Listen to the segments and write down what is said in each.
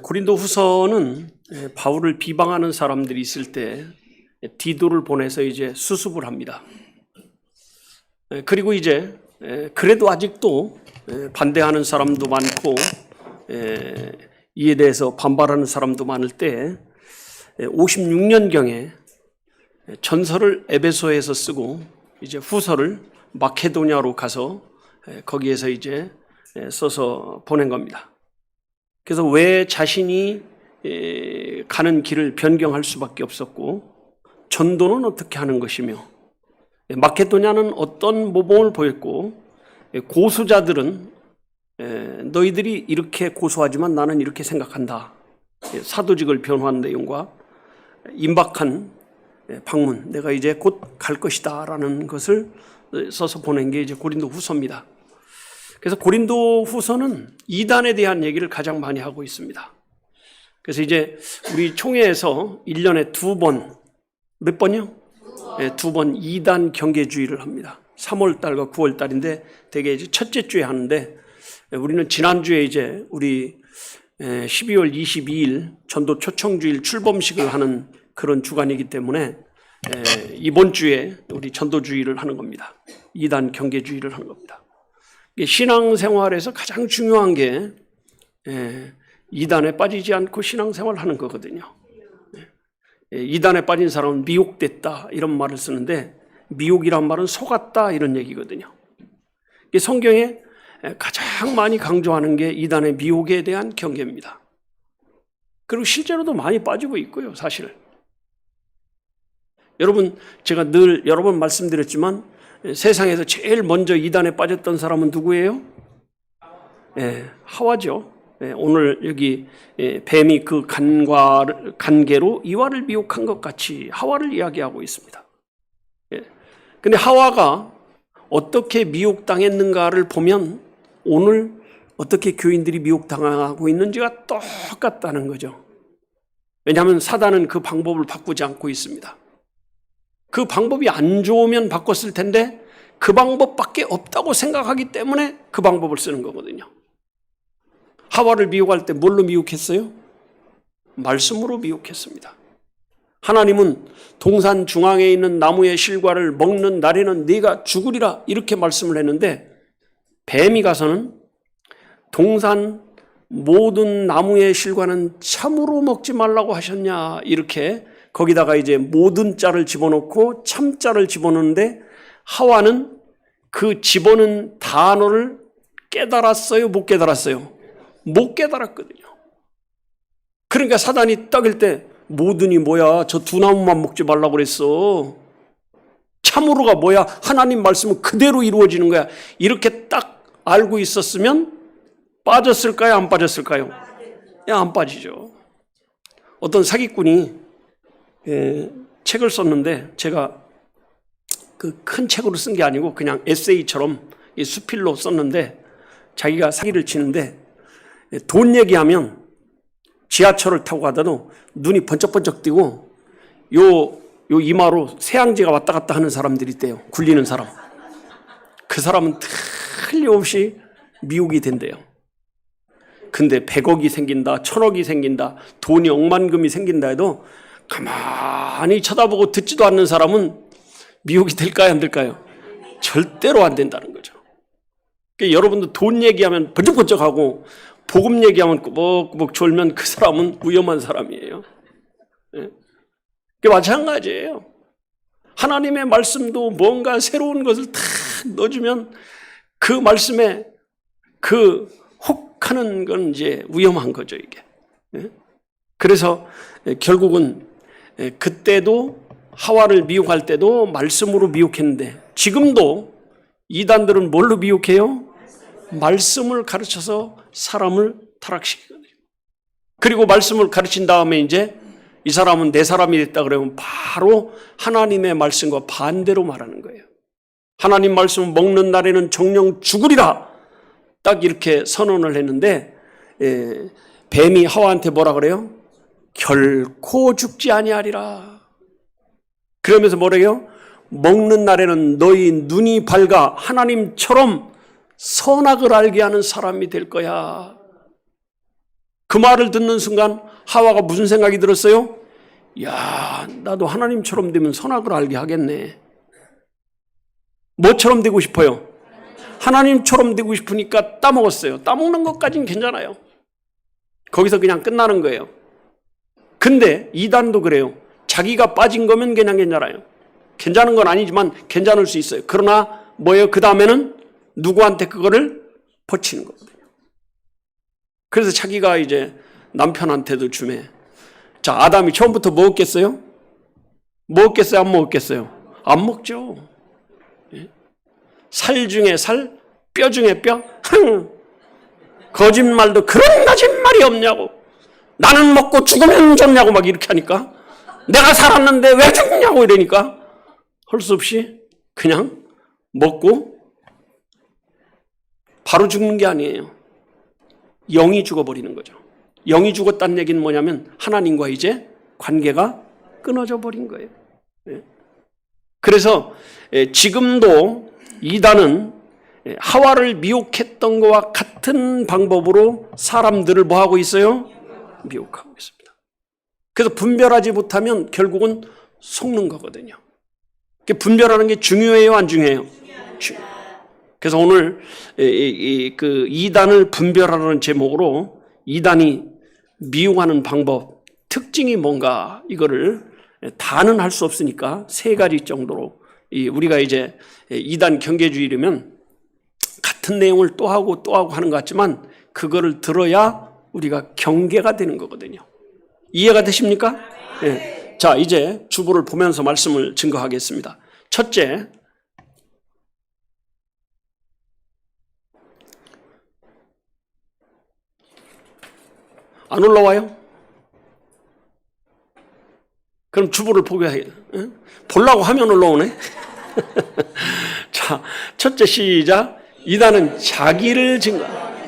고린도 후서는 바울을 비방하는 사람들이 있을 때 디도를 보내서 이제 수습을 합니다. 그리고 이제 그래도 아직도 반대하는 사람도 많고 이에 대해서 반발하는 사람도 많을 때 56년경에 전서를 에베소에서 쓰고 이제 후서를 마케도냐로 가서 거기에서 이제 써서 보낸 겁니다. 그래서 왜 자신이 가는 길을 변경할 수밖에 없었고 전도는 어떻게 하는 것이며 마케도냐는 어떤 모범을 보였고 고수자들은 너희들이 이렇게 고소하지만 나는 이렇게 생각한다. 사도직을 변호한 내용과 임박한 방문, 내가 이제 곧 갈 것이다 라는 것을 써서 보낸 게 이제 고린도 후서입니다. 그래서 고린도 후서는 이단에 대한 얘기를 가장 많이 하고 있습니다. 그래서 이제 우리 총회에서 1년에 2번, 몇 번이요? 2번 이단 경계주의를 합니다. 3월달과 9월달인데 되게 이제 첫째 주에 하는데 우리는 지난주에 이제 우리 12월 22일 전도 초청주일 출범식을 하는 그런 주간이기 때문에 이번 주에 우리 전도주의를 하는 겁니다. 이단 경계주의를 하는 겁니다. 신앙생활에서 가장 중요한 게 이단에 빠지지 않고 신앙생활을 하는 거거든요. 이단에 빠진 사람은 미혹됐다 이런 말을 쓰는데 미혹이란 말은 속았다 이런 얘기거든요. 성경에 가장 많이 강조하는 게 이단의 미혹에 대한 경계입니다. 그리고 실제로도 많이 빠지고 있고요, 사실. 여러분, 제가 늘 여러 번 말씀드렸지만 세상에서 제일 먼저 이단에 빠졌던 사람은 누구예요? 하와죠. 오늘 여기 뱀이 그 간계로 이와를 미혹한 것 같이 하와를 이야기하고 있습니다. 근데 하와가 어떻게 미혹당했는가를 보면 오늘 어떻게 교인들이 미혹당하고 있는지가 똑같다는 거죠. 왜냐하면 사단은 그 방법을 바꾸지 않고 있습니다. 그 방법이 안 좋으면 바꿨을 텐데 그 방법밖에 없다고 생각하기 때문에 그 방법을 쓰는 거거든요. 하와를 미혹할 때 뭘로 미혹했어요? 말씀으로 미혹했습니다. 하나님은 동산 중앙에 있는 나무의 실과를 먹는 날에는 네가 죽으리라 이렇게 말씀을 했는데 뱀이 가서는 동산 모든 나무의 실과는 참으로 먹지 말라고 하셨냐 이렇게 거기다가 이제 모든 자를 집어넣고 참자를 집어넣는데 하와는 그 집어넣은 단어를 깨달았어요? 못 깨달았어요? 못 깨달았거든요. 그러니까 사단이 떡일 때 모든이 뭐야? 저 두 나무만 먹지 말라고 그랬어. 참으로가 뭐야? 하나님 말씀은 그대로 이루어지는 거야. 이렇게 딱 알고 있었으면 빠졌을까요? 안 빠졌을까요? 안 빠지죠. 어떤 사기꾼이 책을 썼는데 제가 그 큰 책으로 쓴 게 아니고 그냥 에세이처럼 수필로 썼는데 자기가 사기를 치는데 돈 얘기하면 지하철을 타고 가다도 눈이 번쩍번쩍 뜨고 요 이마로 세앙지가 왔다 갔다 하는 사람들이 있대요. 굴리는 사람. 그 사람은 틀림없이 미혹이 된대요. 근데 100억이 생긴다, 1000억이 생긴다, 돈이 억만금이 생긴다 해도 가만히 쳐다보고 듣지도 않는 사람은 미혹이 될까요, 안 될까요? 절대로 안 된다는 거죠. 그러니까 여러분도 돈 얘기하면 번쩍번쩍하고 복음 얘기하면 꾸벅꾸벅 졸면 그 사람은 위험한 사람이에요. 마찬가지예요. 하나님의 말씀도 뭔가 새로운 것을 탁 넣어주면 그 말씀에 그 혹하는 건 이제 위험한 거죠, 이게. 그래서 결국은 그때도 하와를 미혹할 때도 말씀으로 미혹했는데 지금도 이단들은 뭘로 미혹해요? 말씀을 가르쳐서 사람을 타락시키거든요. 그리고 말씀을 가르친 다음에 이제 이 사람은 내 사람이 됐다 그러면 바로 하나님의 말씀과 반대로 말하는 거예요. 하나님 말씀 먹는 날에는 정령 죽으리라 딱 이렇게 선언을 했는데 뱀이 하와한테 뭐라 그래요? 결코 죽지 아니하리라. 그러면서 뭐래요? 먹는 날에는 너희 눈이 밝아 하나님처럼 선악을 알게 하는 사람이 될 거야. 그 말을 듣는 순간 하와가 무슨 생각이 들었어요? 야, 나도 하나님처럼 되면 선악을 알게 하겠네. 뭐처럼 되고 싶어요? 하나님처럼 되고 싶으니까 따먹었어요. 따먹는 것까지는 괜찮아요. 거기서 그냥 끝나는 거예요. 근데 이단도 그래요. 자기가 빠진 거면 그냥 괜찮아요. 괜찮은 건 아니지만 괜찮을 수 있어요. 그러나 뭐예요? 그 다음에는 누구한테 그거를 퍼치는 거거든요. 그래서 자기가 이제 남편한테도 주매. 자, 아담이 처음부터 먹었겠어요? 먹었겠어요? 안 먹었겠어요? 안 먹죠. 살 중에 살, 뼈 중에 뼈. 거짓말도 그런 거짓말이 없냐고. 나는 먹고 죽으면 좋냐고 막 이렇게 하니까 내가 살았는데 왜 죽냐고 이러니까 할 수 없이 그냥 먹고 바로 죽는 게 아니에요. 영이 죽어버리는 거죠. 영이 죽었다는 얘기는 뭐냐면 하나님과 이제 관계가 끊어져 버린 거예요. 그래서 지금도 이단은 하와를 미혹했던 것과 같은 방법으로 사람들을 뭐하고 있어요? 미혹하고 있습니다. 그래서 분별하지 못하면 결국은 속는 거거든요. 분별하는 게 중요해요, 안 중요해요? 그래서 오늘 그 이단을 분별하라는 제목으로 이단이 미용하는 방법, 특징이 뭔가 이거를 다는 할 수 없으니까 세 가지 정도로 우리가 이제 이단 경계주의라면 같은 내용을 또 하고 하는 것 같지만 그거를 들어야 우리가 경계가 되는 거거든요. 이해가 되십니까? 네. 자, 이제 주보를 보면서 말씀을 증거하겠습니다. 첫째, 안 올라와요? 그럼 주보를 보게 해야 돼. 보려고 하면 올라오네. 자, 첫째 시작. 이단은 자기를 증거하는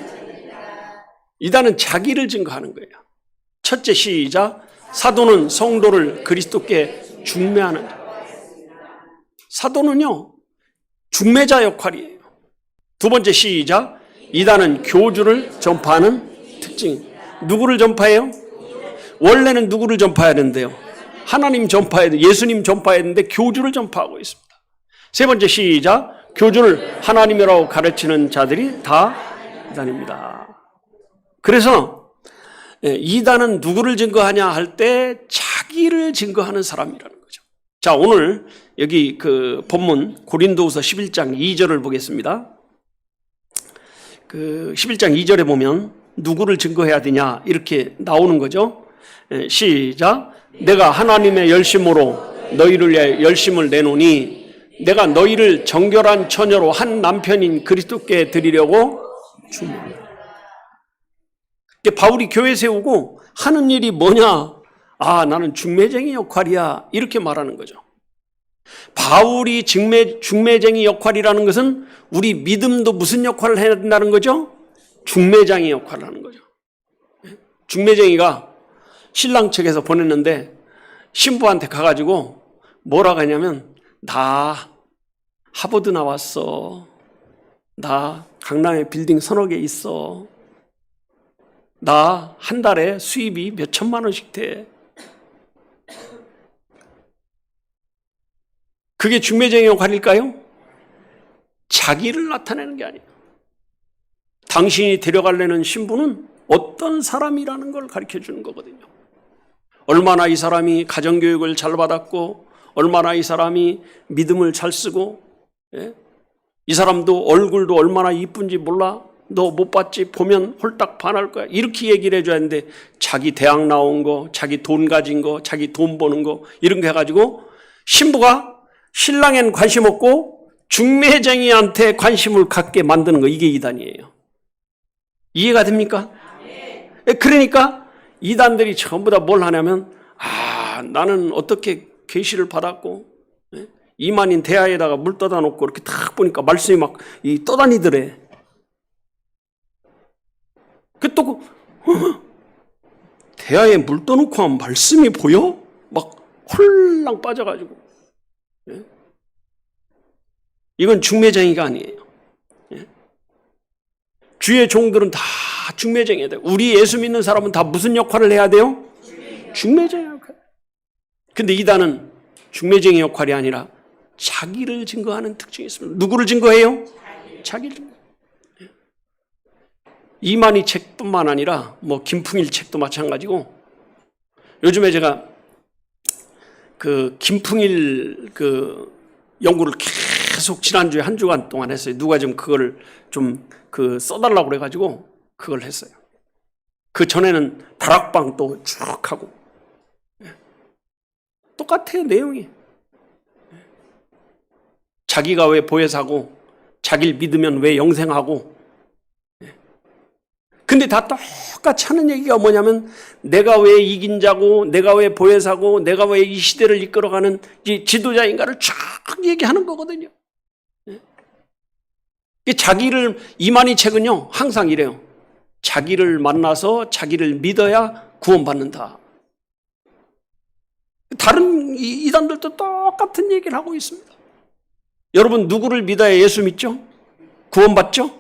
거예요. 첫째 시작. 사도는 성도를 그리스도께 중매하는 자. 사도는요, 중매자 역할이에요. 두 번째 시작. 이단은 교주를 전파하는 특징. 누구를 전파해요? 원래는 누구를 전파해야 되는데요? 하나님 전파해야 돼. 예수님 전파해야 되는데 교주를 전파하고 있습니다. 세 번째 시작. 교주를 하나님이라고 가르치는 자들이 다 이단입니다. 그래서 이단은 누구를 증거하냐 할 때 자기를 증거하는 사람이라는 거죠. 자, 오늘 여기 그 본문 고린도후서 11장 2절을 보겠습니다. 그 11장 2절에 보면 누구를 증거해야 되냐 이렇게 나오는 거죠. 시작. 내가 하나님의 열심으로 너희를 위해 열심을 내노니 내가 너희를 정결한 처녀로 한 남편인 그리스도께 드리려고 주문한다. 바울이 교회 세우고 하는 일이 뭐냐? 아, 나는 중매쟁이 역할이야. 이렇게 말하는 거죠. 바울이 중매쟁이 역할이라는 것은 우리 믿음도 무슨 역할을 해야 된다는 거죠? 중매쟁이 역할을 하는 거죠. 중매쟁이가 신랑 측에서 보냈는데 신부한테 가가지고 뭐라고 하냐면 나 하버드 나왔어. 나 강남에 빌딩 서너 개 있어. 나 한 달에 수입이 몇 천만 원씩 돼. 그게 중매쟁이 역할일까요? 자기를 나타내는 게 아니에요. 당신이 데려가려는 신부는 어떤 사람이라는 걸 가르쳐 주는 거거든요. 얼마나 이 사람이 가정교육을 잘 받았고 얼마나 이 사람이 믿음을 잘 쓰고 이 사람도 얼굴도 얼마나 이쁜지 몰라. 너 못 봤지? 보면 홀딱 반할 거야. 이렇게 얘기를 해줘야 하는데 자기 대학 나온 거, 자기 돈 가진 거, 자기 돈 버는 거 이런 거 해가지고 신부가 신랑엔 관심 없고 중매쟁이한테 관심을 갖게 만드는 거, 이게 이단이에요. 이해가 됩니까? 그러니까 이단들이 전부 다 뭘 하냐면 나는 어떻게 계시를 받았고 이만인 대야에다가 물 떠다 놓고 이렇게 탁 보니까 말씀이 막 떠다니더래. 또 대야에 물 떠놓고 하면 말씀이 보여? 막 홀랑 빠져가지고. 이건 중매쟁이가 아니에요. 주의 종들은 다 중매쟁이야 돼요. 우리 예수 믿는 사람은 다 무슨 역할을 해야 돼요? 중매쟁이 역할. 근데 이단은 중매쟁이 역할이 아니라 자기를 증거하는 특징이 있습니다. 누구를 증거해요? 자기를 증거. 이만희 책뿐만 아니라 뭐 김풍일 책도 마찬가지고, 요즘에 제가 그 김풍일 그 연구를 계속 지난주에 한 주간 동안 했어요. 누가 좀 그걸 좀 그 써달라고 그래가지고 그걸 했어요. 그 전에는 다락방 또 쭉 하고. 똑같아요, 내용이. 자기가 왜 보혜사고, 자기를 믿으면 왜 영생하고. 근데 다 똑같이 하는 얘기가 뭐냐면, 내가 왜 이긴 자고, 내가 왜 보혜사고, 내가 왜 이 시대를 이끌어가는 이 지도자인가를 쫙 얘기하는 거거든요. 자기를, 이만희 책은요 항상 이래요. 자기를 만나서 자기를 믿어야 구원받는다. 다른 이단들도 똑같은 얘기를 하고 있습니다. 여러분, 누구를 믿어야 예수 믿죠? 구원받죠?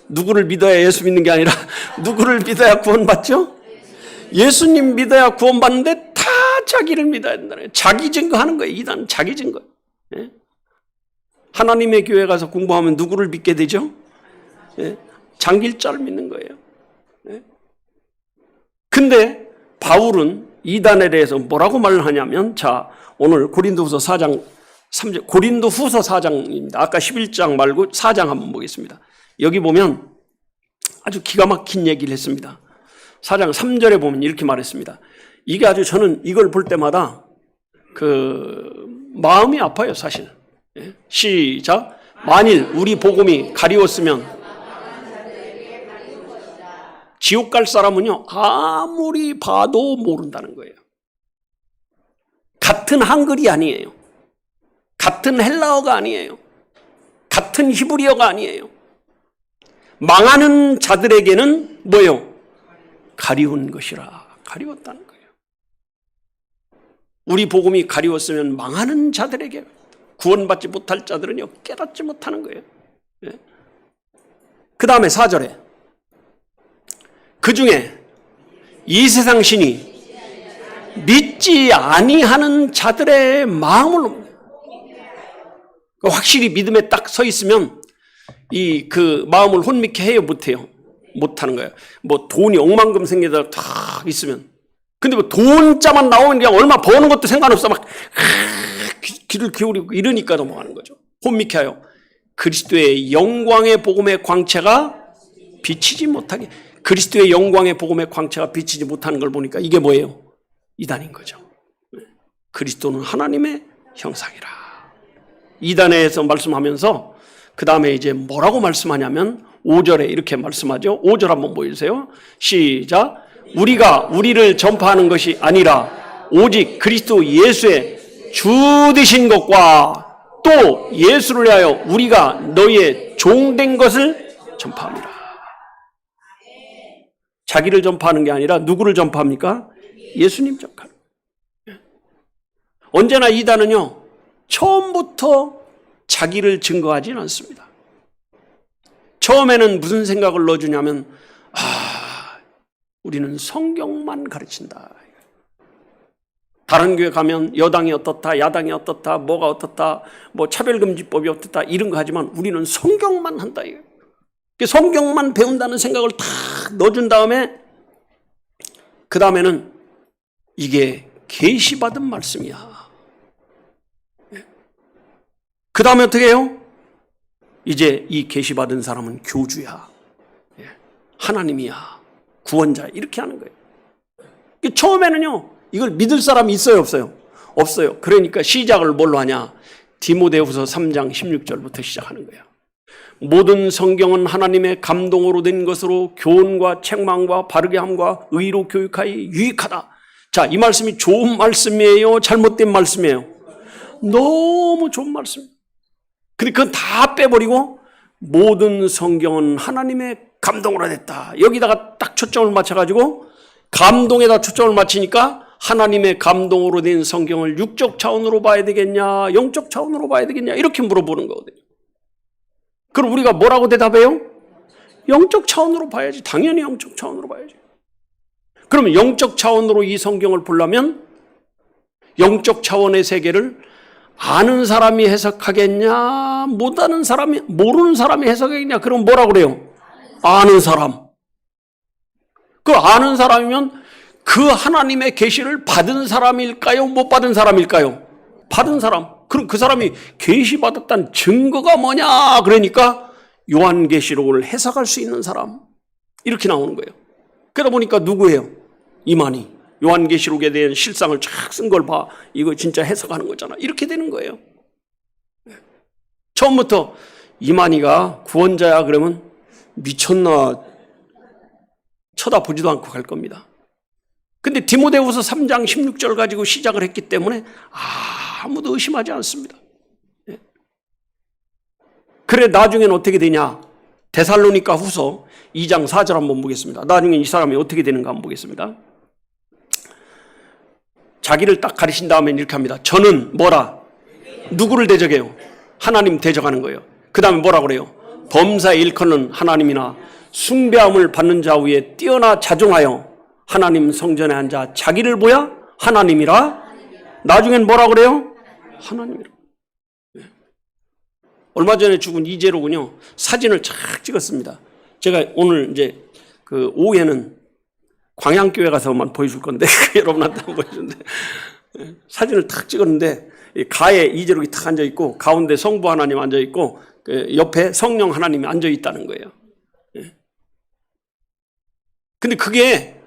누구를 믿어야 예수 믿는 게 아니라 누구를 믿어야 구원받죠? 예수님 믿어야 구원받는데 다 자기를 믿어야 된다는 거예요. 자기 증거하는 거예요. 이단은 자기 증거. 예? 하나님의 교회 가서 공부하면 누구를 믿게 되죠? 예? 장길자를 믿는 거예요. 예? 근데 바울은 이단에 대해서 뭐라고 말을 하냐면, 자, 오늘 고린도후서 4장 3절, 고린도후서 4장입니다. 아까 11장 말고 4장 한번 보겠습니다. 여기 보면 아주 기가 막힌 얘기를 했습니다. 4장 3절에 보면 이렇게 말했습니다. 이게 아주 저는 이걸 볼 때마다 그 마음이 아파요, 사실. 예? 시작. 만일 우리 복음이 가리웠으면, 지옥 갈 사람은요 아무리 봐도 모른다는 거예요. 같은 한글이 아니에요. 같은 헬라어가 아니에요. 같은 히브리어가 아니에요. 망하는 자들에게는 뭐예요? 가리운 것이라. 가리웠다는 거예요. 우리 복음이 가리웠으면 망하는 자들에게, 구원받지 못할 자들은요 깨닫지 못하는 거예요. 예? 그 다음에 4절에 그 중에 이 세상 신이 믿지 아니하는 자들의 마음을, 확실히 믿음에 딱 서 있으면 이 그 마음을 혼미케 해요, 못해요? 못하는 거예요. 뭐 돈이 억만금 생기다 딱 있으면, 근데 뭐 돈자만 나오면 그냥 얼마 버는 것도 상관없어, 막 귀를 기울이고 이러니까 넘어가는 거죠. 혼미케 하여 그리스도의 영광의 복음의 광채가 비치지 못하게. 그리스도의 영광의 복음의 광채가 비치지 못하는 걸 보니까 이게 뭐예요? 이단인 거죠. 그리스도는 하나님의 형상이라. 이단에서 말씀하면서 그 다음에 이제 뭐라고 말씀하냐면 5절에 이렇게 말씀하죠. 5절 한번 보여주세요. 시작. 우리가 우리를 전파하는 것이 아니라 오직 그리스도 예수의 주 되신 것과 또 예수를 위하여 우리가 너희의 종된 것을 전파합니다. 자기를 전파하는 게 아니라 누구를 전파합니까? 예수님 전파합니다. 언제나 이단은요 처음부터 자기를 증거하지는 않습니다. 처음에는 무슨 생각을 넣어주냐면, 우리는 성경만 가르친다. 다른 교회 가면 여당이 어떻다, 야당이 어떻다, 뭐가 어떻다, 뭐 차별금지법이 어떻다 이런 거 하지만 우리는 성경만 한다. 성경만 배운다는 생각을 다 넣어준 다음에 그 다음에는 이게 계시받은 말씀이야. 그 다음에 어떻게 해요? 이제 이 계시받은 사람은 교주야, 하나님이야, 구원자, 이렇게 하는 거예요. 처음에는요 이걸 믿을 사람이 있어요, 없어요? 없어요. 그러니까 시작을 뭘로 하냐? 디모데후서 3장 16절부터 시작하는 거예요. 모든 성경은 하나님의 감동으로 된 것으로 교훈과 책망과 바르게 함과 의로 교육하여 유익하다. 자, 이 말씀이 좋은 말씀이에요, 잘못된 말씀이에요? 너무 좋은 말씀이에요. 근데 그건 다 빼버리고 모든 성경은 하나님의 감동으로 됐다. 여기다가 딱 초점을 맞춰가지고 감동에다 초점을 맞추니까 하나님의 감동으로 된 성경을 육적 차원으로 봐야 되겠냐, 영적 차원으로 봐야 되겠냐, 이렇게 물어보는 거거든요. 그럼 우리가 뭐라고 대답해요? 영적 차원으로 봐야지. 당연히 영적 차원으로 봐야지. 그러면 영적 차원으로 이 성경을 보려면 영적 차원의 세계를 아는 사람이 해석하겠냐, 모르는 사람이 해석하겠냐? 그럼 뭐라 그래요? 아는 사람. 그 아는 사람이면 그 하나님의 계시를 받은 사람일까요? 못 받은 사람일까요? 받은 사람. 그럼 그 사람이 계시 받았다는 증거가 뭐냐? 그러니까 요한계시록을 해석할 수 있는 사람. 이렇게 나오는 거예요. 그러다 보니까 누구예요? 이만희. 요한계시록에 대한 실상을 쫙 쓴 걸 봐. 이거 진짜 해석하는 거잖아. 이렇게 되는 거예요. 처음부터 이만희가 구원자야 그러면 미쳤나 쳐다보지도 않고 갈 겁니다. 근데 디모데후서 3장 16절 가지고 시작을 했기 때문에 아무도 의심하지 않습니다. 그래 나중엔 어떻게 되냐? 데살로니가 후서 2장 4절 한번 보겠습니다. 나중에 이 사람이 어떻게 되는가 한번 보겠습니다. 자기를 딱 가리신 다음에 이렇게 합니다. 저는 뭐라? 누구를 대적해요? 하나님 대적하는 거예요. 그 다음에 뭐라 그래요? 범사 일컫는 하나님이나 숭배함을 받는 자 위에 뛰어나 자종하여 하나님 성전에 앉아 자기를 뭐야? 하나님이라. 나중엔 뭐라 그래요? 하나님이라. 얼마 전에 죽은 이재로군요. 사진을 쫙 찍었습니다. 제가 오늘 이제 그 오후에는 광양교회 가서만 보여줄 건데 여러분한테 안 보여주는데 사진을 탁 찍었는데 가에 이재록이 탁 앉아 있고 가운데 성부 하나님 앉아 있고 옆에 성령 하나님이 앉아 있다는 거예요. 근데 그게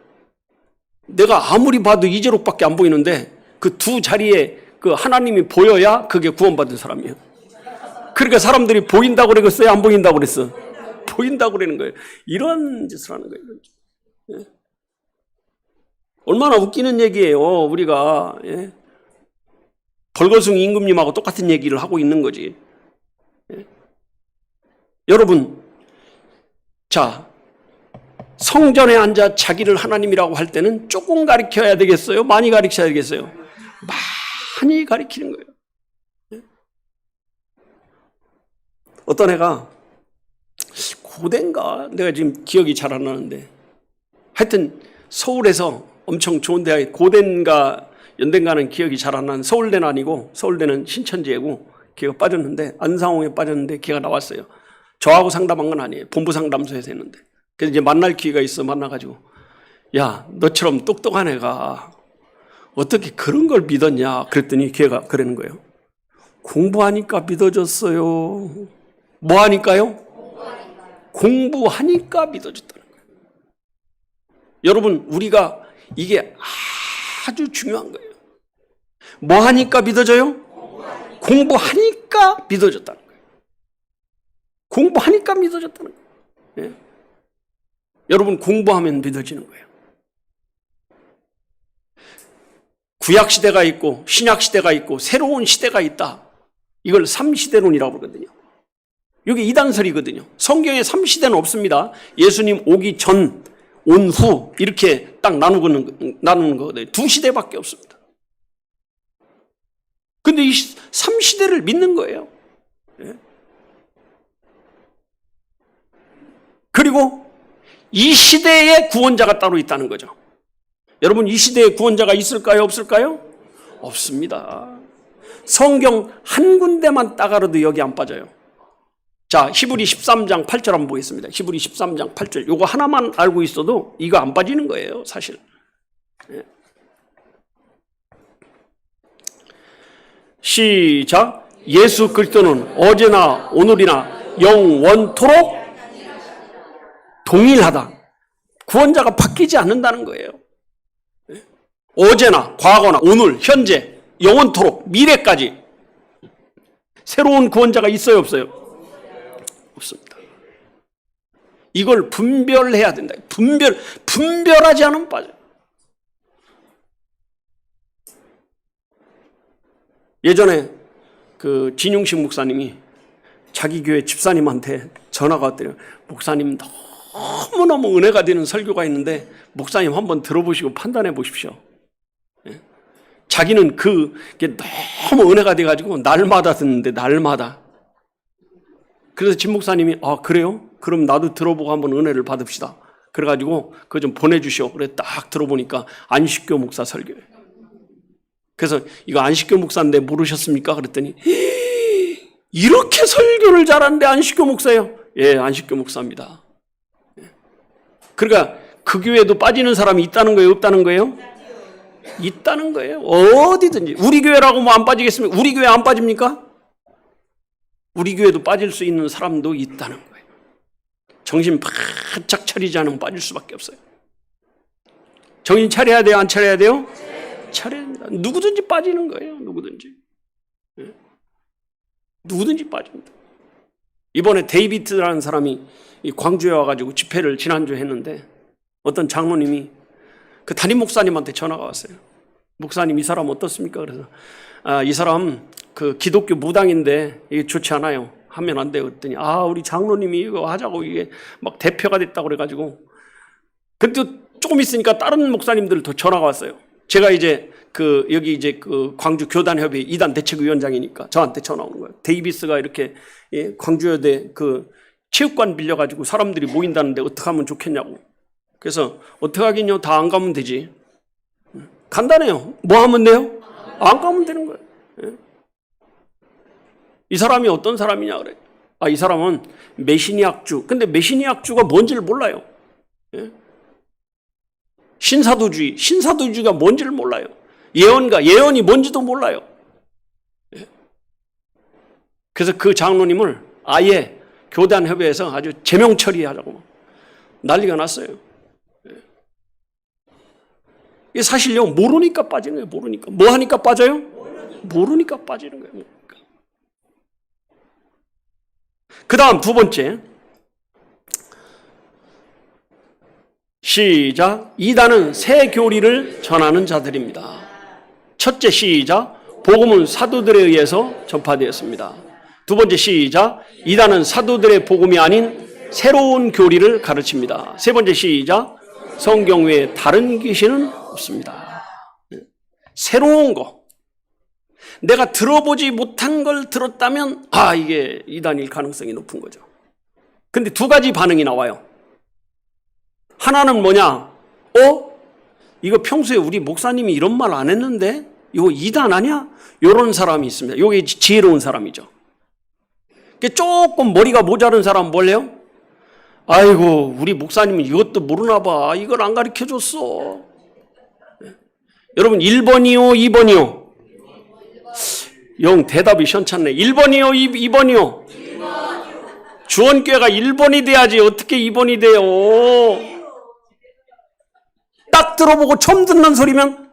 내가 아무리 봐도 이재록밖에 안 보이는데 그 두 자리에 그 하나님이 보여야 그게 구원받은 사람이에요. 그러니까 사람들이 보인다고 그랬어요? 안 보인다고 그랬어? 보인다고 그러는 거예요. 이런 짓을 하는 거예요. 예? 얼마나 웃기는 얘기예요. 우리가 벌거숭이 임금님하고 똑같은 얘기를 하고 있는 거지. 여러분, 자 성전에 앉아 자기를 하나님이라고 할 때는 조금 가르쳐야 되겠어요? 많이 가르쳐야 되겠어요? 많이 가르치는 거예요. 어떤 애가 고대인가? 내가 지금 기억이 잘 안 나는데 하여튼 서울에서 엄청 좋은 대학에 고대인가 연대인가는 기억이 잘 안 나는 서울대는 아니고 서울대는 신천지고 걔가 빠졌는데 안상홍에 빠졌는데 걔가 나왔어요. 저하고 상담한 건 아니에요. 본부 상담소에서 했는데 그래서 이제 만날 기회가 있어 만나가지고 야 너처럼 똑똑한 애가 어떻게 그런 걸 믿었냐 그랬더니 걔가 그러는 거예요. 공부하니까 믿어졌어요. 뭐 하니까요? 공부하니까 믿어졌다는 거예요. 여러분 우리가 이게 아주 중요한 거예요. 뭐 하니까 믿어져요? 공부하니까 믿어졌다는 거예요. 공부하니까 믿어졌다는 거예요. 예? 여러분 공부하면 믿어지는 거예요. 구약시대가 있고 신약시대가 있고 새로운 시대가 있다. 이걸 3시대론이라고 그러거든요. 이게 이단설이거든요. 성경에 3시대는 없습니다. 예수님 오기 전, 온 후 이렇게 딱 나누는 거거든요. 2시대밖에 없습니다. 근데 이 3시대를 믿는 거예요. 예? 그리고 이 시대에 구원자가 따로 있다는 거죠. 여러분 이 시대에 구원자가 있을까요? 없을까요? 없습니다. 성경 한 군데만 따가려도 여기 안 빠져요. 자, 히브리 13장 8절 한번 보겠습니다. 히브리 13장 8절. 요거 하나만 알고 있어도 이거 안 빠지는 거예요, 사실. 예. 시작. 예수 그리스도는 어제나 오늘이나 영원토록 동일하다. 구원자가 바뀌지 않는다는 거예요. 예. 어제나 과거나 오늘 현재 영원토록 미래까지 새로운 구원자가 있어요, 없어요? 없습니다. 이걸 분별해야 된다. 분별하지 않으면 빠져요. 예전에 그 진용식 목사님이 자기 교회 집사님한테 전화가 왔대요. 목사님 너무너무 은혜가 되는 설교가 있는데 목사님 한번 들어보시고 판단해 보십시오. 예? 자기는 그게 너무 은혜가 돼가지고 날마다 듣는데 날마다. 그래서 진 목사님이 아 그래요? 그럼 나도 들어보고 한번 은혜를 받읍시다. 그래가지고 그거 좀 보내주시오. 그래 딱 들어보니까 안식교 목사 설교예요. 그래서 이거 안식교 목사인데 모르셨습니까? 그랬더니 이렇게 설교를 잘하는데 안식교 목사예요? 예, 안식교 목사입니다. 그러니까 그 교회도 빠지는 사람이 있다는 거예요? 없다는 거예요? 있다는 거예요. 어디든지. 우리 교회라고 뭐 안 빠지겠습니까? 우리 교회 안 빠집니까? 우리 교회도 빠질 수 있는 사람도 있다는 거예요. 정신 바짝 차리지 않으면 빠질 수밖에 없어요. 정신 차려야 돼요? 안 차려야 돼요? 차려야 됩니다. 누구든지 빠지는 거예요. 누구든지. 누구든지 빠집니다. 이번에 데이비드라는 사람이 광주에 와가지고 집회를 지난주에 했는데 어떤 장로님이 그 담임 목사님한테 전화가 왔어요. 목사님, 이 사람 어떻습니까? 그래서 이 사람 그 기독교 무당인데 이게 좋지 않아요. 하면 안 돼요. 그랬더니 우리 장로님이 이거 하자고 이게 막 대표가 됐다고 그래가지고 근데 조금 있으니까 다른 목사님들도 전화가 왔어요. 제가 이제 여기 이제 광주 교단협의 이단 대책위원장이니까 저한테 전화 오는 거예요. 데이비스가 이렇게 광주여대 체육관 빌려가지고 사람들이 모인다는데 어떻게 하면 좋겠냐고. 그래서 어떻게 하긴요? 다 안 가면 되지. 간단해요. 뭐 하면 돼요? 안 가면 되는 거예요. 이 사람이 어떤 사람이냐 그래. 이 사람은 메시니악주. 근데 메시니악주가 뭔지를 몰라요. 신사도주의가 뭔지를 몰라요. 예언이 뭔지도 몰라요. 그래서 그 장로님을 아예 교단협의회에서 아주 제명 처리하자고 난리가 났어요. 이게 사실요, 모르니까 빠지는 거예요. 모르니까. 뭐 하니까 빠져요? 모르니까 빠지는 거예요. 그 다음 두 번째. 시작. 이단은 새 교리를 전하는 자들입니다. 첫째 시작. 복음은 사도들에 의해서 전파되었습니다. 두 번째 시작. 이단은 사도들의 복음이 아닌 새로운 교리를 가르칩니다. 세 번째 시작. 성경 외에 다른 계시는 없습니다. 새로운 거. 내가 들어보지 못한 걸 들었다면 이게 이단일 가능성이 높은 거죠. 근데 두 가지 반응이 나와요. 하나는 뭐냐? 이거 평소에 우리 목사님이 이런 말 안 했는데 이거 이단 아니야? 이런 사람이 있습니다. 이게 지혜로운 사람이죠. 조금 머리가 모자른 사람 뭘래요? 아이고, 우리 목사님은 이것도 모르나 봐. 이걸 안 가르쳐줬어. 여러분 1번이요? 2번이요? 영 대답이 시원찮네. 1번이요? 2번이요? 주원교회가 1번이 돼야지 어떻게 2번이 돼요? 딱 들어보고 처음 듣는 소리면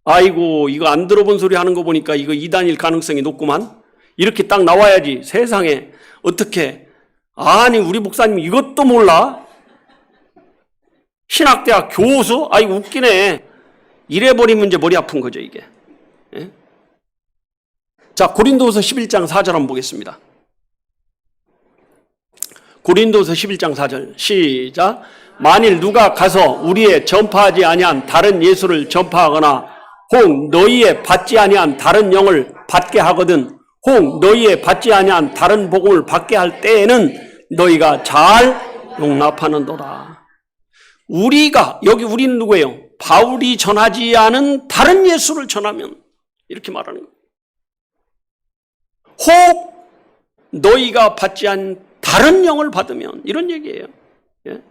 아이고, 이거 안 들어본 소리 하는 거 보니까 이거 이단일 가능성이 높구만. 이렇게 딱 나와야지. 세상에 어떻게, 아니 우리 목사님 이것도 몰라? 신학대학 교수? 아이고 웃기네. 이래버리면 이제 머리 아픈 거죠 이게. 예? 자, 고린도서 11장 4절 한번 보겠습니다. 고린도서 11장 4절 시작. 만일 누가 가서 우리의 전파하지 아니한 다른 예수를 전파하거나 혹 너희의 받지 아니한 다른 영을 받게 하거든 혹 너희의 받지 아니한 다른 복음을 받게 할 때에는 너희가 잘 용납하는도다. 우리가, 여기 우리는 누구예요? 바울이 전하지 않은 다른 예수를 전하면 이렇게 말하는 거예요. 혹 너희가 받지 않은 다른 영을 받으면 이런 얘기예요. 예?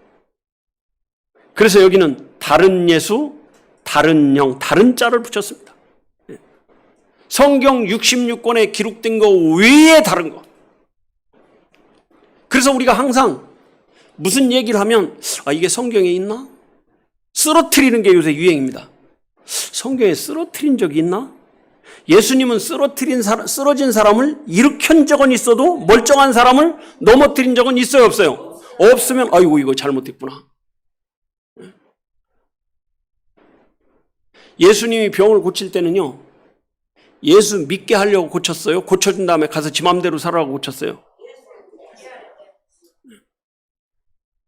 그래서 여기는 다른 예수, 다른 영, 다른 자를 붙였습니다. 예? 성경 66권에 기록된 거 외에 다른 거. 그래서 우리가 항상 무슨 얘기를 하면 이게 성경에 있나? 쓰러뜨리는 게 요새 유행입니다. 성경에 쓰러뜨린 적이 있나? 예수님은 쓰러진 사람을 일으킨 적은 있어도 멀쩡한 사람을 넘어뜨린 적은 있어요, 없어요? 없으면 아이고 이거 잘못했구나. 예수님이 병을 고칠 때는요, 예수 믿게 하려고 고쳤어요? 고쳐준 다음에 가서 지 맘대로 살아라고 고쳤어요?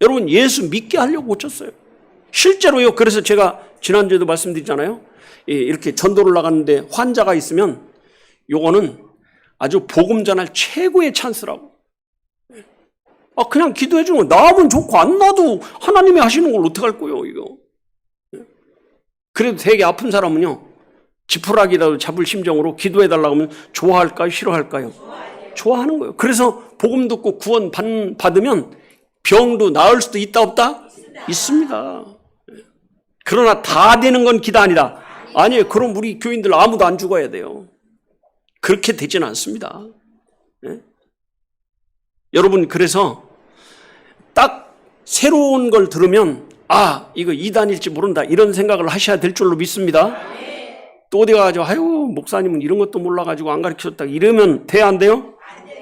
여러분, 예수 믿게 하려고 고쳤어요. 실제로요. 그래서 제가 지난주에도 말씀드리잖아요. 이렇게 전도를 나갔는데 환자가 있으면 요거는 아주 복음 전할 최고의 찬스라고. 그냥 기도해 주는 거. 나오면 좋고 안 나도 하나님이 하시는 걸 어떡할 거예요, 이거. 그래도 되게 아픈 사람은요, 지푸라기라도 잡을 심정으로 기도해 달라고 하면 좋아할까요, 싫어할까요? 좋아하는 거예요. 그래서 복음 듣고 구원 받으면 병도 나을 수도 있다, 없다? 있습니다. 그러나 다 되는 건 기도 아니다. 아니에요. 그럼 우리 교인들 아무도 안 죽어야 돼요. 그렇게 되지는 않습니다. 네? 여러분, 그래서 딱 새로운 걸 들으면 이거 이단일지 모른다, 이런 생각을 하셔야 될 줄로 믿습니다. 또 어디 가가지고 아유, 목사님은 이런 것도 몰라가지고 안 가르쳐줬다 이러면 돼야 안 돼요?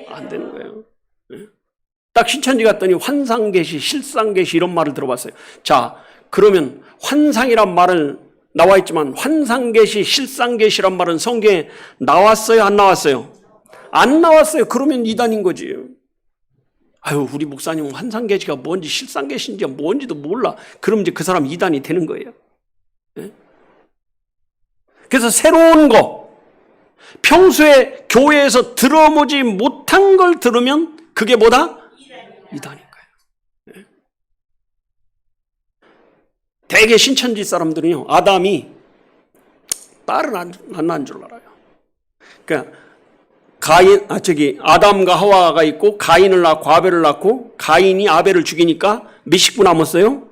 안 되는 거예요. 네? 딱 신천지 갔더니 환상계시, 실상계시 이런 말을 들어봤어요. 자, 그러면 환상이란 말을 나와 있지만 환상계시, 실상계시란 말은 성경에 나왔어요, 안 나왔어요? 안 나왔어요. 그러면 이단인 거지. 아유, 우리 목사님은 환상계시가 뭔지 실상계시인지 뭔지도 몰라. 그럼 이제 그 사람 이단이 되는 거예요. 네? 그래서 새로운 거, 평소에 교회에서 들어보지 못한 걸 들으면 그게 뭐다? 이단인 거예요. 네? 대개 신천지 사람들은요, 아담이 딸을 안 낳은 줄 알아요. 그러니까 아담과 하와가 있고 가인을 낳고 아벨을 낳고 가인이 아벨을 죽이니까 몇 식구 남았어요?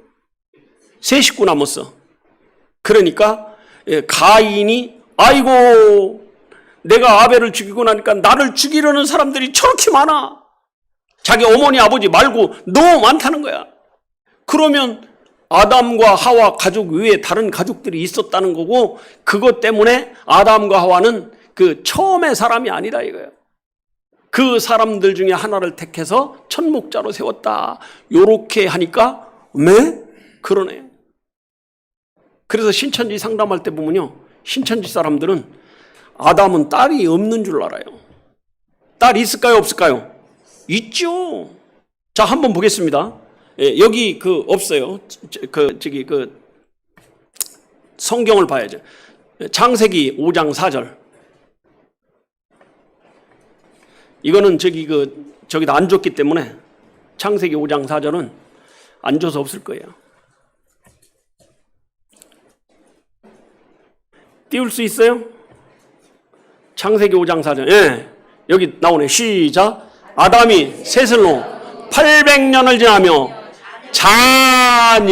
3식구 남았어. 그러니까 가인이 아이고, 내가 아벨을 죽이고 나니까 나를 죽이려는 사람들이 저렇게 많아. 자기 어머니 아버지 말고 너무 많다는 거야. 그러면 아담과 하와 가족 외에 다른 가족들이 있었다는 거고, 그것 때문에 아담과 하와는 그 처음의 사람이 아니다 이거예요. 그 사람들 중에 하나를 택해서 첫 목자로 세웠다. 요렇게 하니까 그러네요. 그래서 신천지 상담할 때 보면요, 신천지 사람들은 아담은 딸이 없는 줄 알아요. 딸이 있을까요, 없을까요? 있죠. 자, 한번 보겠습니다. 여기 없어요. 성경을 봐야죠. 창세기 5장 4절. 이거는 저기다 안 줬기 때문에 창세기 5장 4절은 안 줘서 없을 거예요. 띄울 수 있어요? 창세기 5장 4절. 예. 여기 나오네. 시작. 아담이 셋을 놓 800년을 지나며 자녀는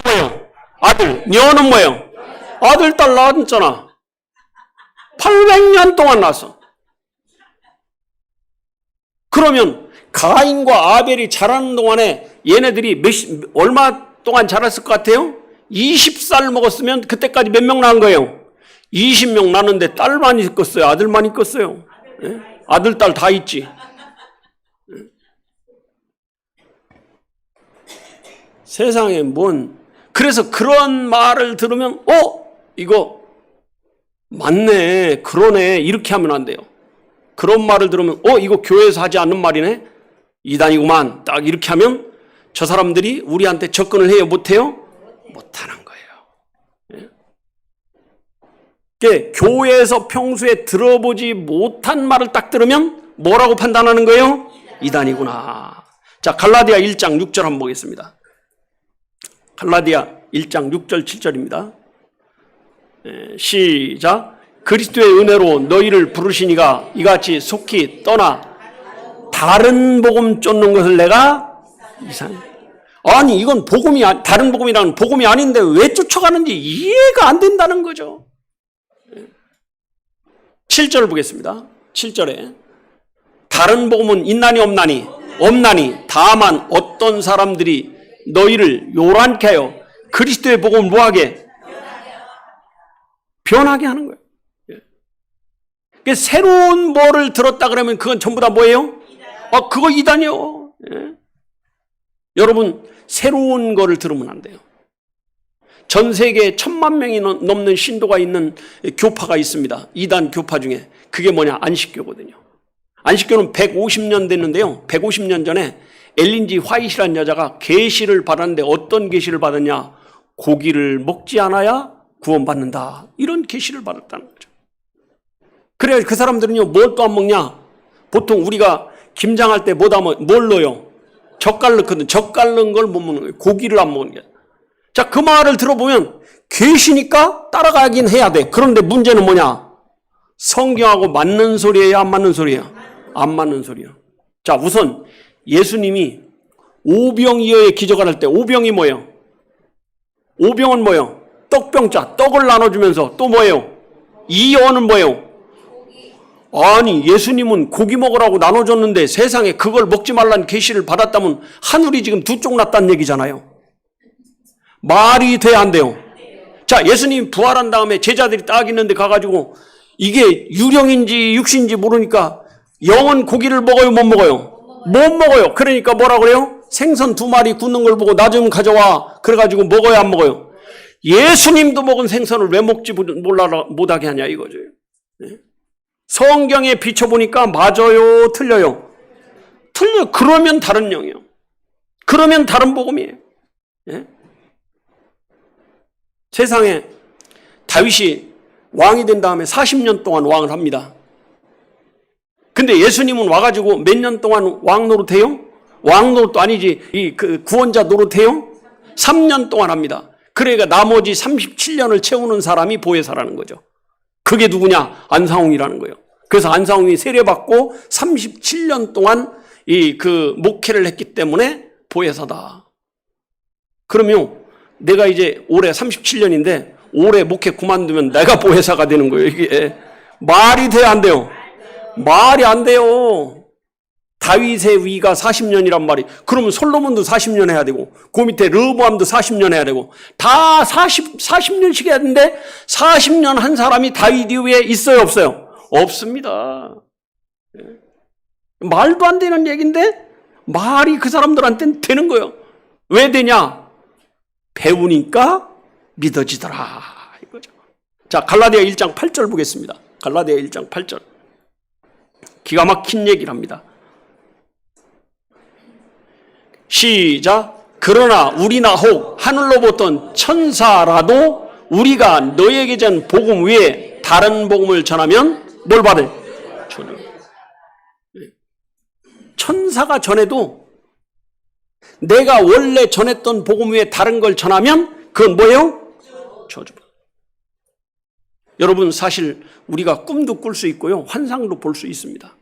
뭐예요? 아들. 녀는 뭐예요? 아들, 딸 낳았잖아. 800년 동안 낳았어. 그러면 가인과 아벨이 자라는 동안에 얘네들이 얼마 동안 자랐을 것 같아요? 20살 먹었으면 그때까지 몇 명 낳은 거예요? 20명 낳았는데 딸만 있었어요? 아들만 있었어요? 네? 아들, 딸 다 있지. 네? 세상에 그래서 그런 말을 들으면 이거 맞네, 그러네, 이렇게 하면 안 돼요. 그런 말을 들으면 이거 교회에서 하지 않는 말이네, 이단이구만, 딱 이렇게 하면 저 사람들이 우리한테 접근을 해요, 못해요? 못하는 거예요. 예? 교회에서 평소에 들어보지 못한 말을 딱 들으면 뭐라고 판단하는 거예요? 이단이구나. 자, 갈라디아 1장 6절 한번 보겠습니다. 갈라디아 1장 6절 7절입니다. 시작. 그리스도의 은혜로 너희를 부르시니가 이같이 속히 떠나 다른 복음 쫓는 것을 내가 이상해. 아니, 이건 다른 복음이라는 복음이 아닌데 왜 쫓아가는지 이해가 안 된다는 거죠. 7절 보겠습니다. 7절에 다른 복음은 있나니 없나니? 없나니 다만 어떤 사람들이 너희를 요란케 하여 그리스도의 복음을 뭐하게? 변하게 하는 거예요. 새로운 뭐를 들었다 그러면 그건 전부 다 뭐예요? 그거 이단이요. 예? 여러분, 새로운 거를 들으면 안 돼요. 전 세계에 1000만 명이 넘는 신도가 있는 교파가 있습니다. 이단 교파 중에. 그게 뭐냐? 안식교거든요. 안식교는 150년 됐는데요. 150년 전에 엘린 G 화이트라는 여자가 계시를 받았는데 어떤 계시를 받았냐? 고기를 먹지 않아야 구원받는다. 이런 계시를 받았다는 거죠. 그래야 그 사람들은요, 뭘 또 안 먹냐? 보통 우리가 김장할 때 뭘 넣어요? 젓갈 넣거든. 젓갈 넣은 걸 못 먹는 거예요. 고기를 안 먹는 게. 자, 그 말을 들어보면 계시니까 따라가긴 해야 돼. 그런데 문제는 뭐냐? 성경하고 맞는 소리예요? 안 맞는 소리예요? 안 맞는 소리예요. 자, 우선 예수님이 오병이어의 기적을 할 때 오병이 뭐예요? 오병은 뭐예요? 떡병자, 떡을 나눠주면서 또 뭐예요? 이어는 뭐예요? 아니, 예수님은 고기 먹으라고 나눠줬는데 세상에 그걸 먹지 말라는 계시를 받았다면 하늘이 지금 두 쪽 났다는 얘기잖아요. 말이 돼야 안 돼요? 자, 예수님이 부활한 다음에 제자들이 딱 있는데 가가지고 이게 유령인지 육신인지 모르니까 영은 고기를 먹어요, 못 먹어요? 못 먹어요. 그러니까 뭐라 그래요? 생선 2마리 굽는 걸 보고 나 좀 가져와. 그래가지고 먹어요, 안 먹어요? 예수님도 먹은 생선을 왜 먹지 못하게 하냐 이거죠. 성경에 비춰보니까 맞아요, 틀려요? 틀려요. 그러면 다른 영이에요. 그러면 다른 복음이에요. 예? 세상에 다윗이 왕이 된 다음에 40년 동안 왕을 합니다. 근데 예수님은 와가지고 몇 년 동안 왕 노릇해요? 왕 노릇도 아니지, 그 구원자 노릇해요? 3년 동안 합니다. 그러니까 나머지 37년을 채우는 사람이 보혜사라는 거죠. 그게 누구냐? 안상홍이라는 거예요. 그래서 안상홍이 세례받고 37년 동안 목회를 했기 때문에 보혜사다. 그러면 내가 이제 올해 37년인데 올해 목회 그만두면 내가 보혜사가 되는 거예요. 이게 말이 돼야 안 돼요? 말이 안 돼요. 다윗의 위가 40년이란 말이. 그러면 솔로몬도 40년 해야 되고 그 밑에 르호보암도 40년 해야 되고 다 40년씩 해야 되는데 40년 한 사람이 다윗 이후에 있어요, 없어요? 없습니다. 말도 안 되는 얘기인데 말이 그 사람들한테는 되는 거예요. 왜 되냐? 배우니까 믿어지더라 이거죠. 자, 갈라디아 1장 8절 보겠습니다. 갈라디아 1장 8절. 기가 막힌 얘기를 합니다. 시작. 그러나 우리나 혹 하늘로부터 천사라도 우리가 너에게 전 복음 외에 다른 복음을 전하면 뭘 받을? 천사가 전해도 내가 원래 전했던 복음 외에 다른 걸 전하면 그건 뭐예요? 저주. 여러분, 사실 우리가 꿈도 꿀 수 있고요, 환상도 볼 수 있습니다.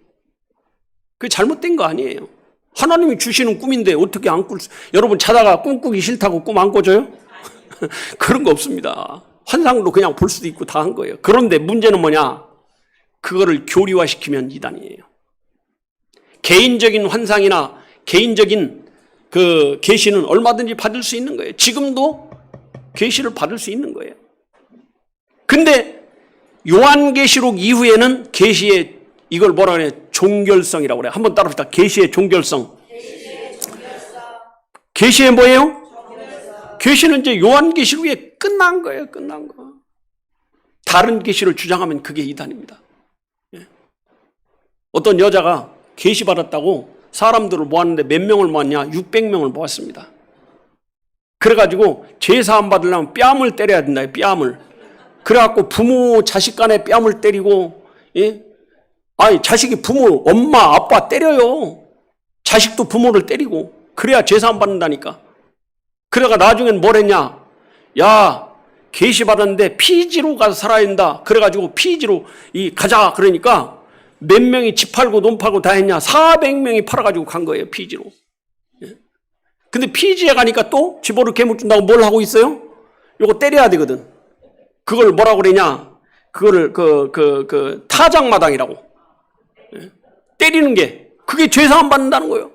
그게 잘못된 거 아니에요. 하나님이 주시는 꿈인데 어떻게 안 꿀 수? 여러분 자다가 꿈꾸기 싫다고 꿈 안 꿔줘요? 그런 거 없습니다. 환상도 그냥 볼 수도 있고 다 한 거예요. 그런데 문제는 뭐냐? 그거를 교리화시키면 이단이에요. 개인적인 환상이나 개인적인 그 계시는 얼마든지 받을 수 있는 거예요. 지금도 계시를 받을 수 있는 거예요. 근데 요한계시록 이후에는 계시의 이걸 뭐라 그래요? 종결성이라고 그래요. 한번 따라합시다. 계시의 종결성. 계시의 뭐예요? 계시는 이제 요한계시록에 끝난 거예요. 끝난 거. 다른 계시를 주장하면 그게 이단입니다. 어떤 여자가 계시 받았다고 사람들을 모았는데 몇 명을 모았냐? 600명을 모았습니다. 그래가지고 제사함 받으려면 뺨을 때려야 된다. 뺨을. 그래갖고 부모 자식 간에 뺨을 때리고, 예? 아니, 자식이 부모, 엄마, 아빠 때려요. 자식도 부모를 때리고. 그래야 제사함 받는다니까. 그래가 나중엔 뭘 했냐? 야, 계시 받았는데 피지로 가서 살아야 된다. 그래가지고 피지로 가자. 그러니까 몇 명이 집 팔고 논 팔고 다 했냐? 400명이 팔아가지고 간 거예요, 피지로. 예? 근데 피지에 가니까 또 집어를 개목 준다고 뭘 하고 있어요? 요거 때려야 되거든. 그걸 뭐라고 그러냐? 그거를 타작마당이라고. 예? 때리는 게 그게 죄사함 받는다는 거예요.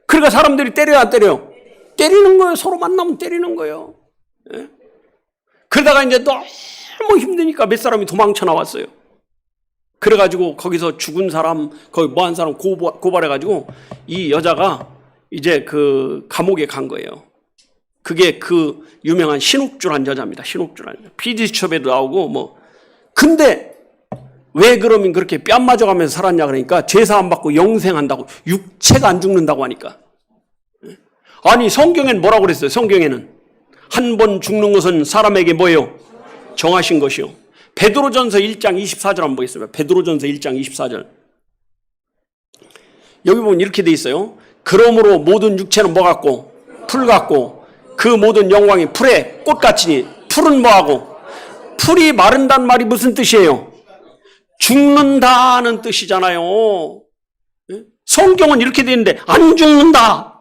그러니까 사람들이 때려야 안 때려요? 때리는 거예요. 서로 만나면 때리는 거예요. 예? 그러다가 이제 너무 힘드니까 몇 사람이 도망쳐 나왔어요. 그래가지고 거기서 죽은 사람, 거기 뭐 한 사람 고발해가지고 이 여자가 이제 그 감옥에 간 거예요. 그게 그 유명한 신옥주란 여자입니다. 신옥주란 여자. PD수첩에도 나오고 뭐. 근데 왜 그러면 그렇게 뺨 맞아가면서 살았냐 그러니까 제사 안 받고 영생한다고. 육체가 안 죽는다고 하니까. 아니, 성경에는 뭐라고 그랬어요? 성경에는 한 번 죽는 것은 사람에게 뭐예요? 정하신 것이요. 베드로전서 1장 24절 한번 보겠습니다. 베드로전서 1장 24절. 여기 보면 이렇게 돼 있어요. 그러므로 모든 육체는 뭐 같고? 풀 같고 그 모든 영광이 풀의 꽃같으니 풀은 뭐하고? 풀이 마른다는 말이 무슨 뜻이에요? 죽는다는 뜻이잖아요. 성경은 이렇게 되어 있는데 안 죽는다.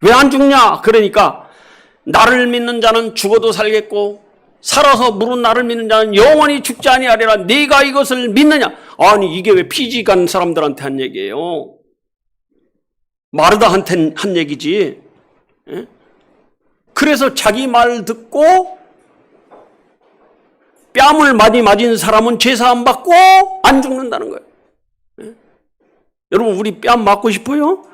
왜 안 죽냐? 그러니까 나를 믿는 자는 죽어도 살겠고 살아서 물은 나를 믿는 자는 영원히 죽지 아니하리라. 네가 이것을 믿느냐? 아니 이게 왜 피지 간 사람들한테 한 얘기예요? 마르다한테 한 얘기지. 그래서 자기 말 듣고 뺨을 많이 맞은 사람은 제사 안 받고 안 죽는다는 거예요. 여러분 우리 뺨 맞고 싶어요?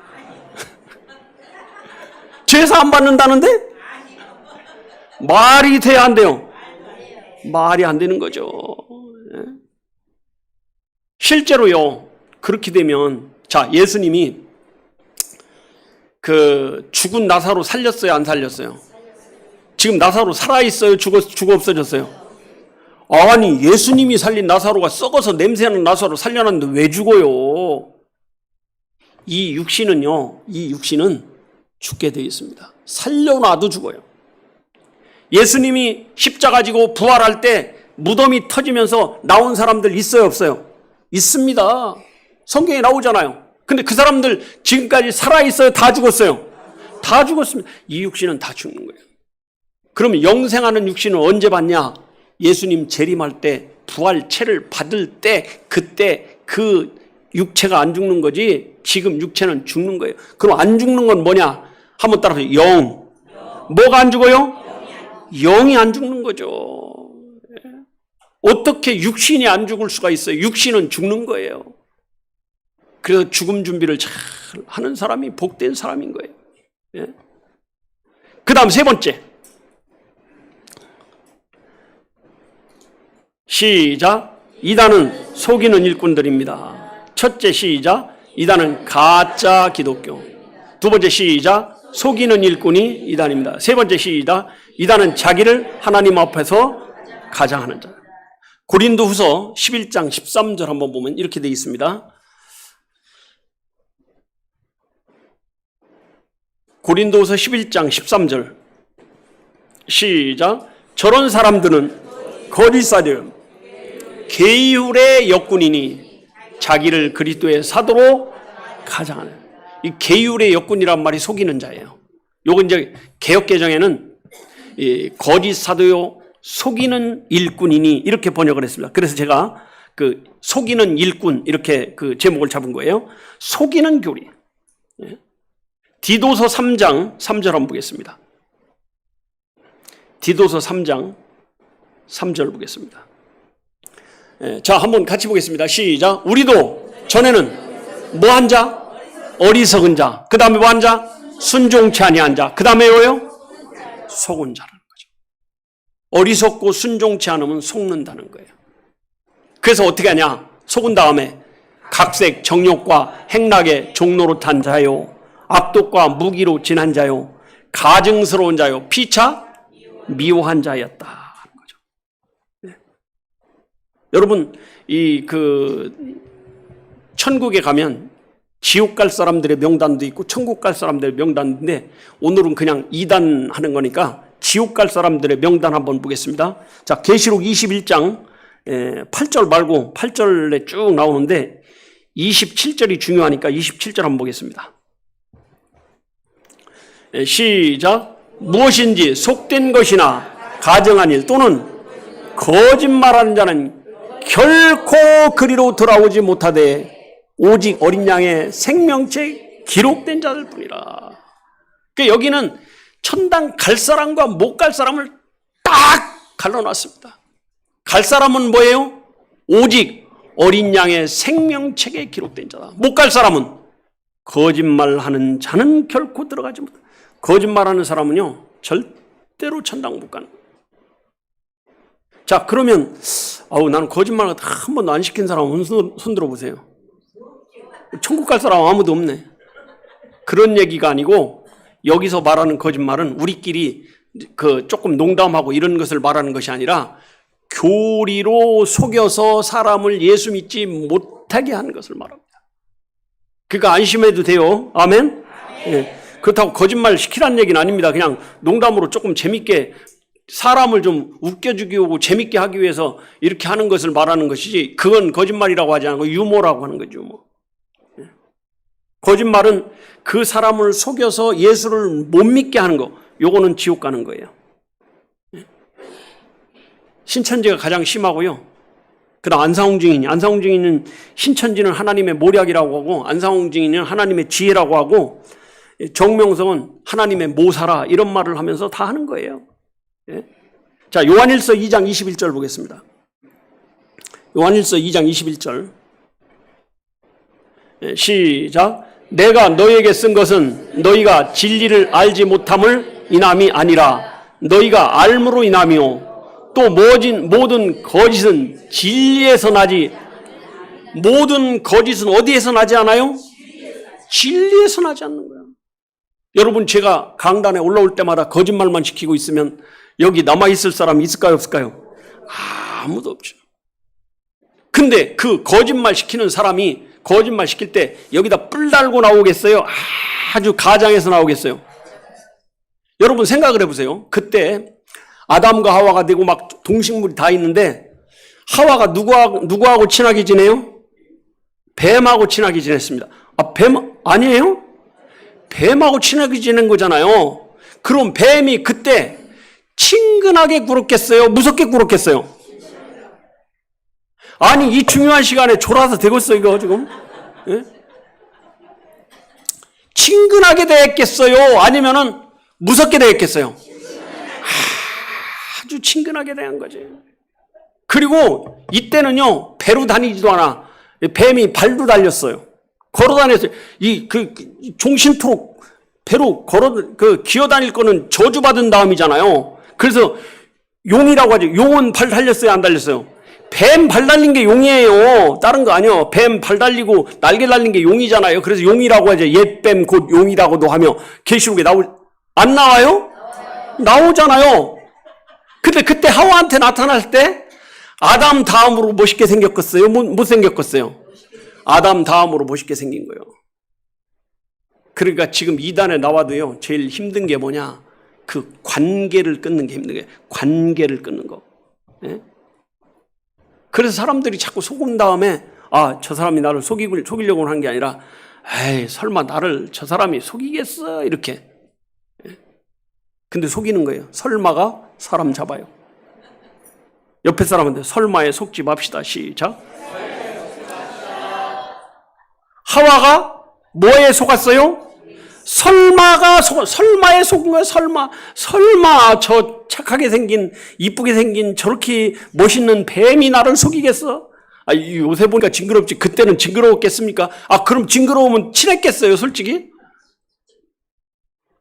제사 안 받는다는데? 말이 돼야 안 돼요? 말이 안 되는 거죠. 실제로요, 그렇게 되면, 자, 예수님이 그 죽은 나사로 살렸어요, 안 살렸어요? 지금 나사로 살아있어요, 죽어 없어졌어요? 아니, 예수님이 살린 나사로가 썩어서 냄새나는 나사로 살려놨는데 왜 죽어요? 이 육신은 죽게 되어 있습니다. 살려놔도 죽어요. 예수님이 십자가 지고 부활할 때 무덤이 터지면서 나온 사람들 있어요, 없어요? 있습니다. 성경에 나오잖아요. 근데 그 사람들 지금까지 살아있어요, 다 죽었어요? 다 죽었습니다. 이 육신은 다 죽는 거예요. 그러면 영생하는 육신은 언제 받냐? 예수님 재림할 때 부활체를 받을 때 그때 그 육체가 안 죽는 거지 지금 육체는 죽는 거예요. 그럼 안 죽는 건 뭐냐? 한번 따라서 영. 뭐가 안 죽어요? 영이 안 죽는 거죠. 어떻게 육신이 안 죽을 수가 있어요? 육신은 죽는 거예요. 그래서 죽음 준비를 잘 하는 사람이 복된 사람인 거예요. 그 다음 세 번째. 시작. 이단은 속이는 일꾼들입니다. 첫째 시작. 이단은 가짜 기독교. 두 번째 시작. 속이는 일꾼이 이단입니다. 세 번째 시작. 이단은 자기를 하나님 앞에서 가장하는 자. 고린도후서 11장 13절 한번 보면 이렇게 되어 있습니다. 고린도후서 11장 13절 시작. 저런 사람들은 거짓사들 계율의 역군이니 자기를 그리스도의 사도로 가장하는. 이 계율의 역군이란 말이 속이는 자예요. 요건 이제 개역개정에는 거짓 사도요 속이는 일꾼이니 이렇게 번역을 했습니다. 그래서 제가 그 속이는 일꾼 이렇게 그 제목을 잡은 거예요. 속이는 교리. 디도서 3장 3절 한번 보겠습니다. 디도서 3장 3절 보겠습니다. 자, 한번 같이 보겠습니다. 시작. 우리도 전에는 뭐한 자? 어리석은 자. 그 다음에 뭐한 자? 순종치 아니한 자. 그 다음에 뭐예요? 속은 자라는 거죠. 어리석고 순종치 않으면 속는다는 거예요. 그래서 어떻게 하냐? 속은 다음에 각색 정욕과 행락의 종로로 탄 자요, 압독과 무기로 지난 자요, 가증스러운 자요, 피차 미워한 자였다 하는 거죠. 네. 여러분, 천국에 가면 지옥 갈 사람들의 명단도 있고 천국 갈 사람들의 명단인데 오늘은 그냥 이단 하는 거니까 지옥 갈 사람들의 명단 한번 보겠습니다. 자, 계시록 21장 8절 말고 8절에 쭉 나오는데 27절이 중요하니까 27절 한번 보겠습니다. 시작. 무엇인지 속된 것이나 가정한 일 또는 거짓말하는 자는 결코 그리로 돌아오지 못하되 오직 어린 양의 생명책 기록된 자들 뿐이라. 그러니까 여기는 천당 갈 사람과 못 갈 사람을 딱 갈라놨습니다. 갈 사람은 뭐예요? 오직 어린 양의 생명책에 기록된 자다. 못 갈 사람은 거짓말하는 자는 결코 들어가지 못한다. 거짓말하는 사람은요 절대로 천당 못 가는 거예요. 자, 그러면 나는 거짓말 한 번도 안 시킨 사람 손 들어보세요. 천국 갈 사람 아무도 없네. 그런 얘기가 아니고 여기서 말하는 거짓말은 우리끼리 조금 농담하고 이런 것을 말하는 것이 아니라 교리로 속여서 사람을 예수 믿지 못하게 하는 것을 말합니다. 그러니까 안심해도 돼요. 아멘? 예. 그렇다고 거짓말 시키라는 얘기는 아닙니다. 그냥 농담으로 조금 재밌게 사람을 좀 웃겨주기 하고 재밌게 하기 위해서 이렇게 하는 것을 말하는 것이지, 그건 거짓말이라고 하지 않고 유머라고 하는 거죠. 유머. 거짓말은 그 사람을 속여서 예수를 못 믿게 하는 거, 요거는 지옥 가는 거예요. 신천지가 가장 심하고요. 그다음 안상홍 증인은 신천지는 하나님의 모략이라고 하고, 안상홍 증인은 하나님의 지혜라고 하고, 정명성은 하나님의 모사라, 이런 말을 하면서 다 하는 거예요. 예? 자, 요한일서 2장 21절 보겠습니다. 요한일서 2장 21절. 예, 시작. 내가 너희에게 쓴 것은 너희가 진리를 알지 못함을 인함이 아니라 너희가 알므로 인함이요, 또 모든 거짓은 진리에서 나지. 모든 거짓은 어디에서 나지 않아요? 진리에서 나지 않는 거예요. 여러분, 제가 강단에 올라올 때마다 거짓말만 시키고 있으면 여기 남아있을 사람이 있을까요, 없을까요? 아무도 없죠. 근데 그 거짓말 시키는 사람이 거짓말 시킬 때 여기다 뿔 달고 나오겠어요? 아주 가장해서 나오겠어요? 여러분 생각을 해보세요. 그때 아담과 하와가 되고 막 동식물이 다 있는데, 하와가 누구하고 친하게 지내요? 뱀하고 친하게 지냈습니다. 뱀 아니에요? 뱀하고 친하게 지낸 거잖아요. 그럼 뱀이 그때 친근하게 굴었겠어요? 무섭게 굴었겠어요? 아니, 이 중요한 시간에 졸아서 되겠어 이거 지금? 예? 친근하게 대했겠어요? 아니면은 무섭게 대했겠어요? 아주 친근하게 대한 거지. 그리고 이때는요, 배로 다니지도 않아. 뱀이 발도 달렸어요. 걸어 다녔어요. 종신토록 배로 기어 다닐 거는 저주받은 다음이잖아요. 그래서 용이라고 하죠. 용은 발 달렸어요, 안 달렸어요? 뱀 발 달린 게 용이에요. 다른 거 아니요. 뱀 발 달리고 날개 달린 게 용이잖아요. 그래서 용이라고 하죠. 옛뱀 곧 용이라고도 하며 계시록에 안 나와요? 나오잖아요. 근데 그때 하와한테 나타날 때 아담 다음으로 멋있게 생겼겠어요? 못 생겼겠어요? 아담 다음으로 멋있게 생긴 거예요. 그러니까 지금 이단에 나와도요, 제일 힘든 게 뭐냐? 그 관계를 끊는 게 힘든 거예요. 관계를 끊는 거. 예? 그래서 사람들이 자꾸 속은 다음에, 저 사람이 나를 속이려고 하는 게 아니라, 에이, 설마 나를 저 사람이 속이겠어? 이렇게. 예? 근데 속이는 거예요. 설마가 사람 잡아요. 옆에 사람한테 설마에 속지 맙시다. 시작. 하와가 뭐에 속았어요? 설마에 속은 거예요. 설마 저 착하게 생긴, 이쁘게 생긴 저렇게 멋있는 뱀이 나를 속이겠어? 요새 보니까 징그럽지. 그때는 징그러웠겠습니까? 그럼 징그러우면 친했겠어요, 솔직히?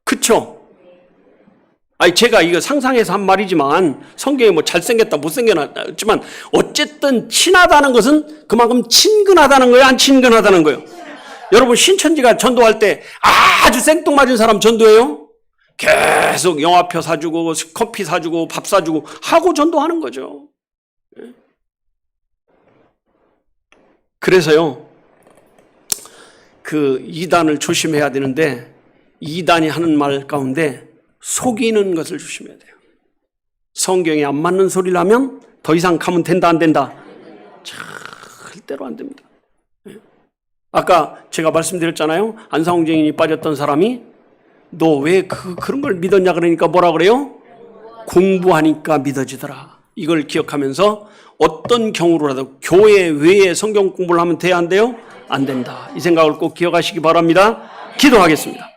그쵸? 제가 이거 상상해서 한 말이지만, 성경에 뭐 잘생겼다, 못생겼지만, 어쨌든 친하다는 것은 그만큼 친근하다는 거예요, 안 친근하다는 거예요? 여러분, 신천지가 전도할 때 아주 생뚱맞은 사람 전도해요? 계속 영화표 사주고, 커피 사주고, 밥 사주고 하고 전도하는 거죠. 그래서요, 그 이단을 조심해야 되는데, 이단이 하는 말 가운데 속이는 것을 조심해야 돼요. 성경에 안 맞는 소리를 하면 더 이상 가면 된다, 안 된다? 절대로 안 됩니다. 아까 제가 말씀드렸잖아요. 안상홍 증인이 빠졌던 사람이 너 왜 그런 걸 믿었냐 그러니까 뭐라 그래요? 공부하니까 믿어지더라. 이걸 기억하면서 어떤 경우로라도 교회 외에 성경 공부를 하면 돼야 안 돼요? 안 된다. 이 생각을 꼭 기억하시기 바랍니다. 기도하겠습니다.